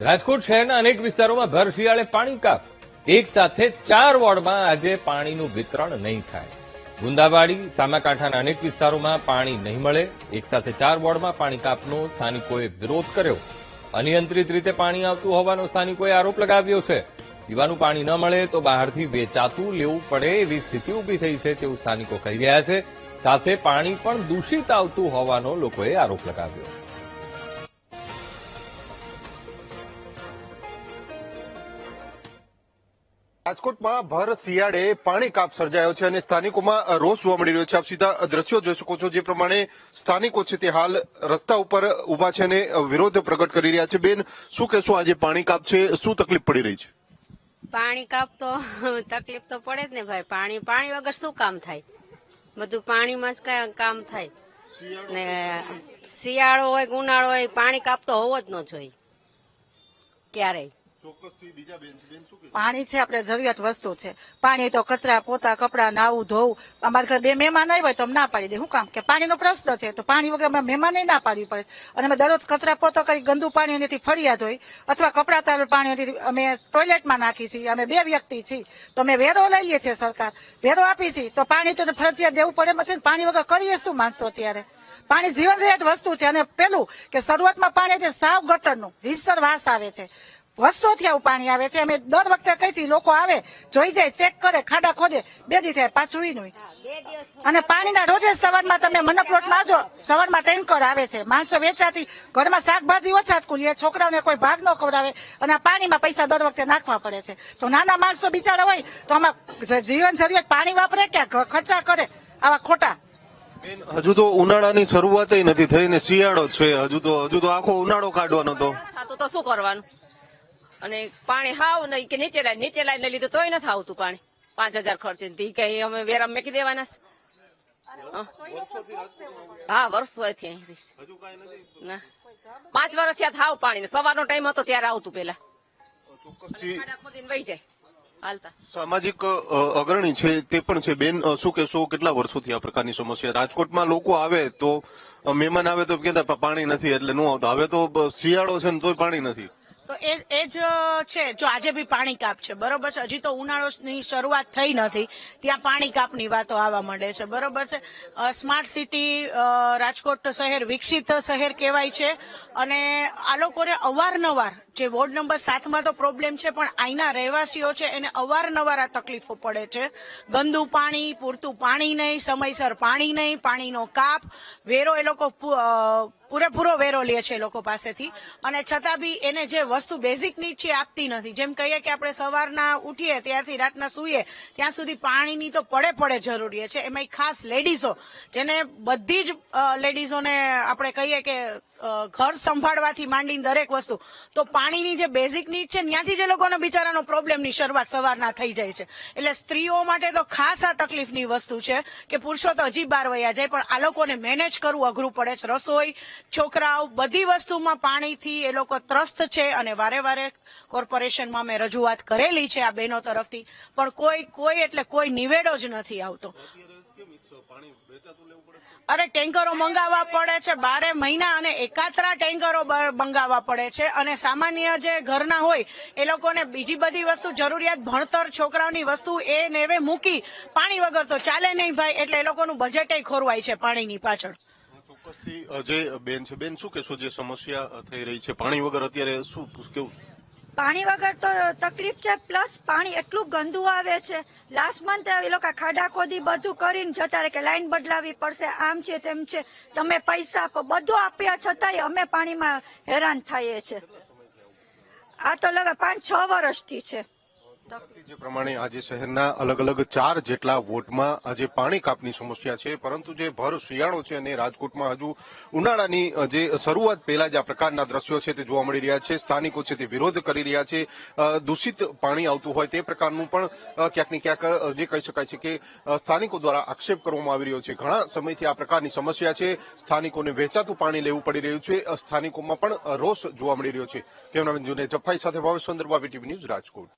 રાજકોટ શહેરના અનેક વિસ્તારોમાં ભર શિયાળે પાણી કાપ. એક સાથે 4 વોર્ડમાં આજે પાણીનું વિતરણ નહીં થાય. ગુંદાવાડી, સામાકાંઠાના અનેક વિસ્તારોમાં પાણી નહીં મળે. એક સાથે 4 વોર્ડમાં પાણી કાપનો સ્થાનિકોએ વિરોધ કર્યો. અનિયંત્રિત રીતે પાણી આવતું હોવાનો સ્થાનિકોએ આરોપ લગાવ્યો છે. પીવાનું પાણી ન મળે તો બહારથી વેચાતું લેવું પડે એવી સ્થિતિ ઉભી થઈ છે તેવું સ્થાનિકો કહી રહ્યા છે. સાથે પાણી પણ દૂષિત આવતું હોવાનો લોકોએ આરોપ લગાવ્યો. રાજકોટમાં ભર શિયાળે પાણી કાપ સર્જાયો છે અને સ્થાનિકોમાં રોષ જોવા મળી રહ્યો છે. આપ સીધા દ્રશ્યો જોઈ શકો છો. જે પ્રમાણે સ્થાનિકો છે તે હાલ રસ્તા ઉપર ઉભા છે અને વિરોધ પ્રગટ કરી રહ્યા છે. બેન, શું કહેશો? આજે પાણી કાપ છે, શું તકલીફ પડી રહી છે? પાણી કાપ તો તકલીફ તો પડે જ ને ભાઈ. પાણી વગર શું કામ થાય? બધું પાણીમાં જ કામ થાય ને. શિયાળો હોય ઉનાળો હોય, પાણી કાપ તો હોવો જ ન જોઈએ ક્યારેય. પાણી છે આપણે જરૂરિયાત વસ્તુ છે. પાણી તો કચરા પોતા કપડા નાવું ધોવું. અમારા ઘર 2 મહેમાન આવ્યા હોય તો અમે ના પાડી દે. શું કામ કે પાણીનો પ્રશ્ન છે, તો પાણી વગર અમે મહેમાને ના પાડવી પડે. અને અમે દરરોજ કચરા પોતો કરી ગંદુ પાણીથી ફરિયાદ હોય અથવા કપડા તાર પાણીથી અમે ટોયલેટમાં નાખી છીએ. અમે 2 વ્યક્તિ છીએ તો અમે વેરો લઈ લઈએ છીએ. સરકાર વેરો આપી છે તો પાણી તો ફરજિયાત દેવું પડે છે. પાણી વગર કરીએ શું માણસો? અત્યારે પાણી જીવન જરૂરિયાત વસ્તુ છે. અને પેલું કે શરૂઆતમાં પાણી સાવ ગટરનું રીતસર વાસ આવે છે. વર્ષોથી આવું પાણી આવે છે. અમે દર વખતે કહી છીએ, લોકો આવે જોઈ જાય, ચેક કરે, ખાડા ખોદે, 2 દી થાય પાછું ઈ. અને પાણીના રોજે સવારમાં તમે મનપ્લોટમાં આવજો, સવારમાં ટેન્કર આવે છે. માણસો વેચાતી ઘરમાં શાકભાજી ઓછા ખુલીએ, છોકરાઓને કોઈ ભાગ ન ખવડાવે અને આ પાણીમાં પૈસા દર વખતે નાખવા પડે છે. તો નાના માણસો બિચારા હોય તો આમાં જીવન જરૂરિયાત પાણી વાપરે કે ખર્ચા કરે આવા ખોટા? હજુ તો ઉનાળાની શરૂઆત નથી થઈ ને શિયાળો છે. હજુ તો આખો ઉનાળો કાઢવાનો તો શું કરવાનું? અને પાણી હાવ નહીં કે નીચે લાઈને લીધું તોય નથી આવતું પાણી. 5000 ખર્ચે કઈ અમે વેરા મેકી દેવાના. હા, વર્ષોથી 5 વર્ષ થયા હાવ પાણી. સવારનો ટાઈમ હતો ત્યારે આવતું. પેલા વહી જાય હાલતા. સામાજિક અગ્રણી છે તે પણ છે. બેન, શું કહેશો? કેટલા વર્ષોથી આ પ્રકારની સમસ્યા રાજકોટમાં? લોકો આવે તો મહેમાન આવે તો કહેતા પાણી નથી એટલે ન આવતા. હવે તો શિયાળો છે ને તોય પાણી નથી. તો એ જ છે. જો આજે બી પાણી કાપ છે, બરોબર છે. હજી તો ઉનાળોની શરૂઆત થઈ નથી, ત્યાં પાણી કાપની વાતો આવવા માંડે છે, બરોબર છે. સ્માર્ટ સિટી રાજકોટ શહેર વિકસિત શહેર કહેવાય છે અને આ લોકોને અવારનવાર જે વોર્ડ નંબર 7માં તો પ્રોબ્લેમ છે, પણ અહીંના રહેવાસીઓ છે એને અવારનવાર આ તકલીફો પડે છે. ગંદુ પાણી, પૂરતું પાણી નહીં, સમયસર પાણી નહીં, પાણીનો કાપ, વેરો એ લોકો પૂરેપૂરો વેરો લે છે એ લોકો પાસેથી. અને છતાં બી એને જે વસ્તુ બેઝિક નીડ છે આપતી નથી. જેમ કહીએ કે આપણે સવારના ઉઠીએ ત્યારથી રાતના સૂઈએ ત્યાં સુધી પાણીની તો પડે જરૂરી છે. એમાં ખાસ લેડીઝો, જેને બધી જ લેડીઝોને આપણે કહીએ કે ઘર સંભાળવાથી માંડીને દરેક વસ્તુ, તો પાણીની જે બેઝિક નીડ છે ત્યાંથી જ એ લોકોને બિચારાનો પ્રોબ્લેમની શરૂઆત સવારના થઈ જાય છે. એટલે સ્ત્રીઓ માટે તો ખાસ આ તકલીફની વસ્તુ છે કે પુરુષો તો હજી બહાર વયા જાય, પણ આ લોકોને મેનેજ કરવું અઘરું પડે છે. રસોઈ, છોકરાઓ, બધી વસ્તુમાં પાણીથી એ લોકો ત્રસ્ત છે. અને વારે કોર્પોરેશનમાં મેં રજૂઆત કરેલી છે આ બહેનો તરફથી, પણ કોઈ નિવેડો જ નથી આવતો. અરે ટેન્કરો મંગાવવા પડે છે 12 મહિના અને એકાત્રા ટેન્કરો મંગાવવા પડે છે. અને સામાન્ય જે ઘરના હોય એ લોકોને બીજી બધી વસ્તુ જરૂરિયાત, ભણતર, છોકરાઓની વસ્તુ એ નેવે મૂકી પાણી વગર તો ચાલે નહીં ભાઈ. એટલે એ લોકોનું બજેટ ખોરવાય છે પાણીની પાછળ. ચોક્કસથી જે બેન છે, બેન શું કહેશો? જે સમસ્યા થઈ રહી છે પાણી વગર, અત્યારે શું કેવું? પાણી વગર તો તકલીફ છે, પ્લસ પાણી એટલું ગંદુ આવે છે. લાસ્ટ મંથ એ લોકો ખાડા ખોદી બધું કરીને જતા રહે કે લાઈન બદલાવી પડશે, આમ છે તેમ છે, તમે પૈસા આપો, બધું આપ્યા છતાંય અમે પાણીમાં હેરાન થઈએ છીએ. આ તો લગા 5-6 વર્ષથી છે. જે પ્રમાણે આજે શહેરના અલગ 4 જેટલા વોર્ડમાં આજે પાણી કાપની સમસ્યા છે. પરંતુ જે ભર શિયાળો છે અને રાજકોટમાં હજુ ઉનાળાની જે શરૂઆત પહેલા જ આ પ્રકારના દ્રશ્યો છે તે જોવા મળી રહ્યા છે. સ્થાનિકો છે તે વિરોધ કરી રહ્યા છે. દૂષિત પાણી આવતું હોય તે પ્રકારનું પણ ક્યાંક ને ક્યાંક જે કહી શકાય છે કે સ્થાનિકો દ્વારા આક્ષેપ કરવામાં આવી રહ્યો છે. ઘણા સમયથી આ પ્રકારની સમસ્યા છે. સ્થાનિકોને વેચાતું પાણી લેવું પડી રહ્યું છે. સ્થાનિકોમાં પણ રોષ જોવા મળી રહ્યો છે. કેમેરામેન જુનેદ જફાઈ સાથે ભાવેશ ચંદ્રબાબુ, ટીવી ન્યૂઝ, રાજકોટ.